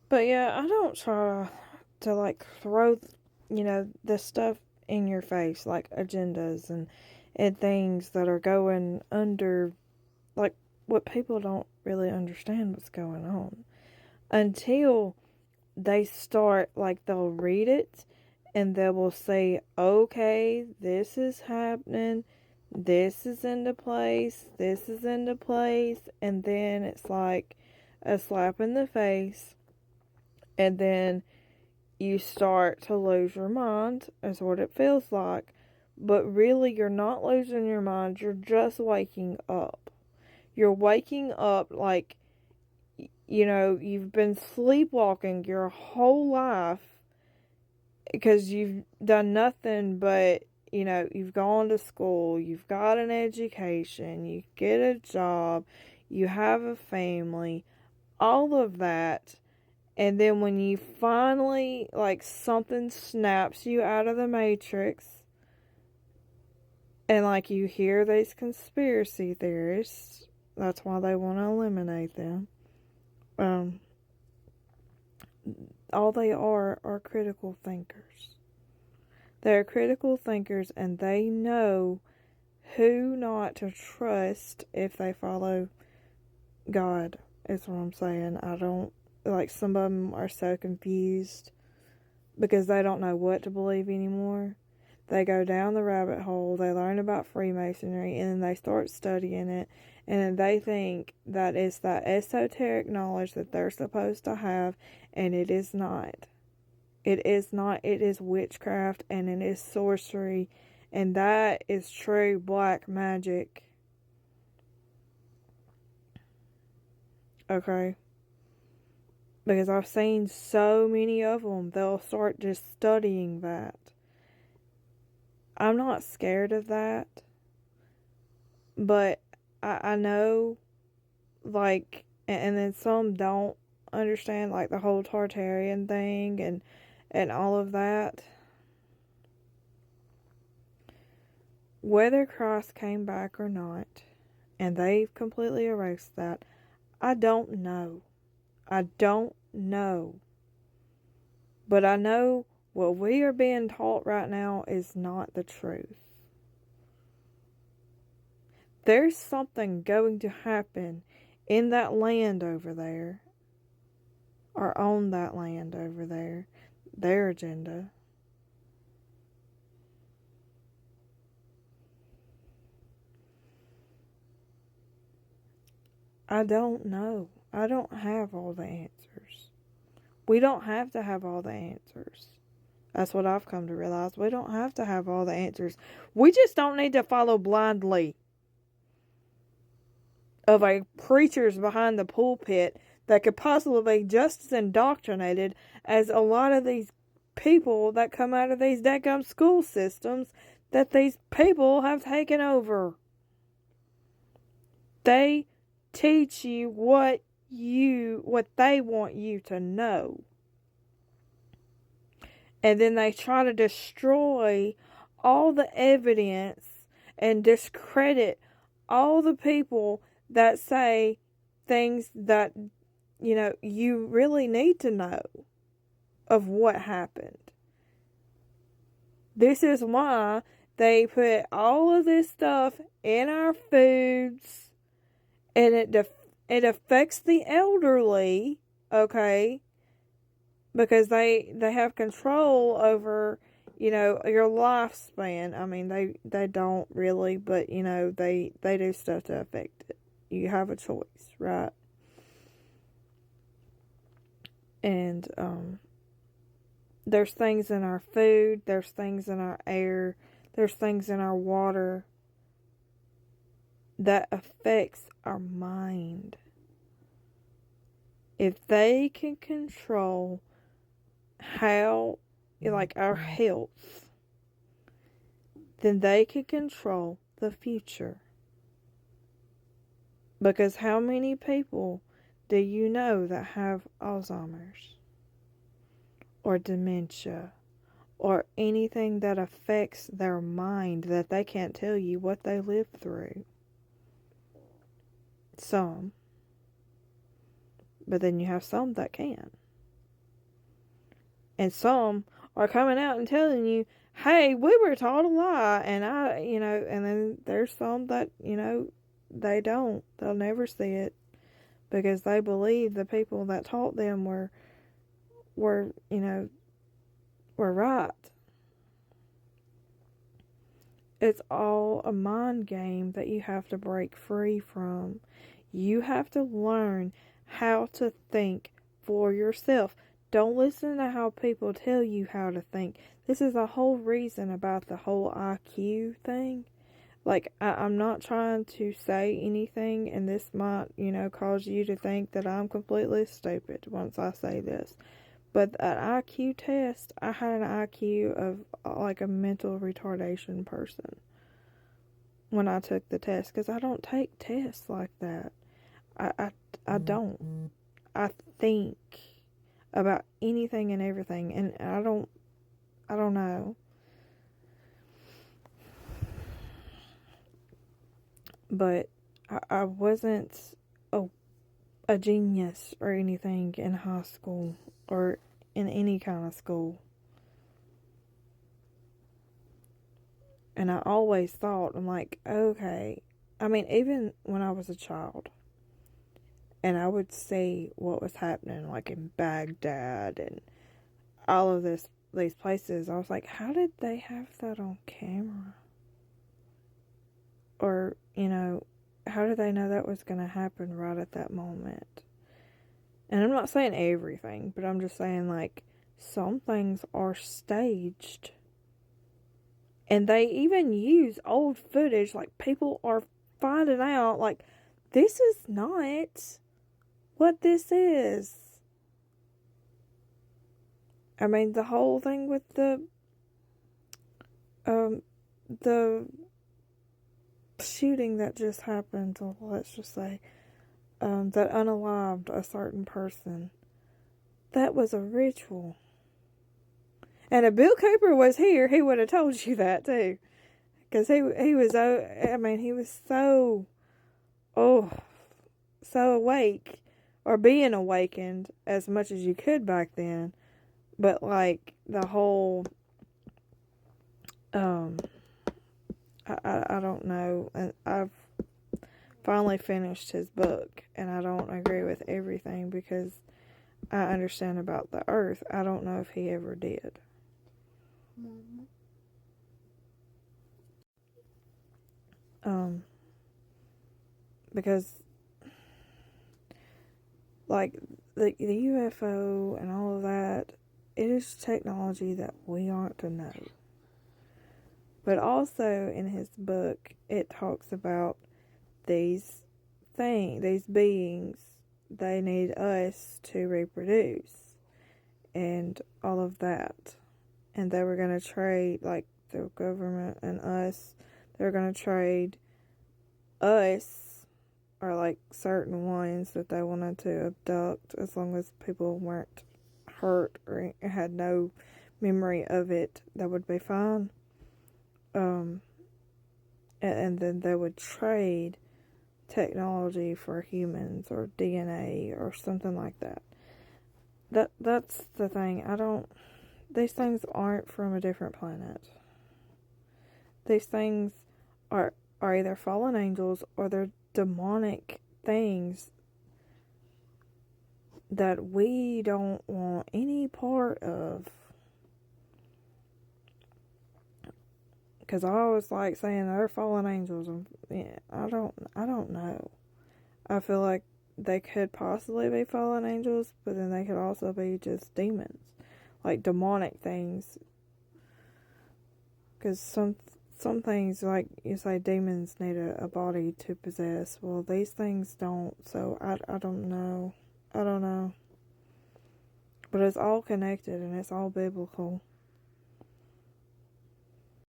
But yeah, I don't try to like throw, this stuff in your face, like agendas and things that are going under, like what people don't really understand what's going on until they start, like they'll read it and they will say, okay, this is happening, this is into place, this is into place, and then it's like a slap in the face, and then you start to lose your mind, is what it feels like. But really, you're not losing your mind, you're just waking up. You're waking up like, you've been sleepwalking your whole life because you've done nothing but, you've gone to school, you've got an education, you get a job, you have a family, all of that. And then when you finally, like, something snaps you out of the matrix, and, like, you hear these conspiracy theorists, that's why they want to eliminate them. Um, all they are critical thinkers. They're critical thinkers, and they know who not to trust if they follow God, is what I'm saying. I don't, like, some of them are so confused because they don't know what to believe anymore. They go down the rabbit hole, they learn about Freemasonry, and then they start studying it, and then they think that it's that esoteric knowledge that they're supposed to have, and it is not. It is not. It is witchcraft, and it is sorcery, and that is true black magic. Okay? Because I've seen so many of them, they'll start just studying that. I'm not scared of that, but I know, like, and then some don't understand, like, the whole Tartarian thing and all of that. Whether Christ came back or not, and they've completely erased that, I don't know. I don't know. But I know what we are being taught right now is not the truth. There's something going to happen in that land over there, or on that land over there, their agenda. I don't know. I don't have all the answers. We don't have to have all the answers. That's what I've come to realize. We don't have to have all the answers. We just don't need to follow blindly of a preachers behind the pulpit that could possibly be just as indoctrinated as a lot of these people that come out of these dadgum school systems that these people have taken over. They teach you what they want you to know. And then they try to destroy all the evidence and discredit all the people that say things that, you really need to know of what happened. This is why they put all of this stuff in our foods, and it affects the elderly, okay? Because they have control over, your lifespan. I mean, they don't really, but they do stuff to affect it. You have a choice, right? And there's things in our food, there's things in our air, there's things in our water that affects our mind. If they can control how, like, our health, then they can control the future. Because how many people do you know that have Alzheimer's or dementia or anything that affects their mind that they can't tell you what they lived through? Some. But then you have some that can. And some are coming out and telling you, hey, we were taught a lie. And and then there's some that, they don't. They'll never see it because they believe the people that taught them were, were right. It's all a mind game that you have to break free from. You have to learn how to think for yourself. Don't listen to how people tell you how to think. This is the whole reason about the whole IQ thing. Like, I'm not trying to say anything, and this might, cause you to think that I'm completely stupid once I say this. But an IQ test, I had an IQ of like a mental retardation person when I took the test, because I don't take tests like that. I don't. I think about anything and everything, and I don't know. But I wasn't a genius or anything in high school or in any kind of school. And I always thought, I'm like, okay. I mean, even when I was a child, and I would see what was happening, like in Baghdad and all of these places, I was like, how did they have that on camera? Or, how did they know that was going to happen right at that moment? And I'm not saying everything, but I'm just saying, like, some things are staged. And they even use old footage. Like, people are finding out, like, this is not what this is. I mean, the whole thing with the shooting that just happened, or let's just say, that unalived a certain person. That was a ritual. And if Bill Cooper was here, he would have told you that too. Because he was, he was so awake, or being awakened as much as you could back then. But like the whole, I don't know. And I've finally finished his book, and I don't agree with everything because I understand about the earth. I don't know if he ever did. Because like the UFO and all of that, it is technology that we aren't to know. But also in his book, it talks about these beings, they need us to reproduce and all of that. And they were going to trade, like the government and us, they were going to trade us, or like certain ones that they wanted to abduct, as long as people weren't hurt or had no memory of it, that would be fine. And then they would trade technology for humans or DNA or something like that. That's the thing. These things aren't from a different planet. These things are either fallen angels or they're demonic things that we don't want any part of. Because I always like saying they're fallen angels. And yeah, I don't know. I feel like they could possibly be fallen angels, but then they could also be just demons, like demonic things. Because some things, like you say, demons need a body to possess. Well, these things don't. So I don't know. I don't know. But it's all connected and it's all biblical.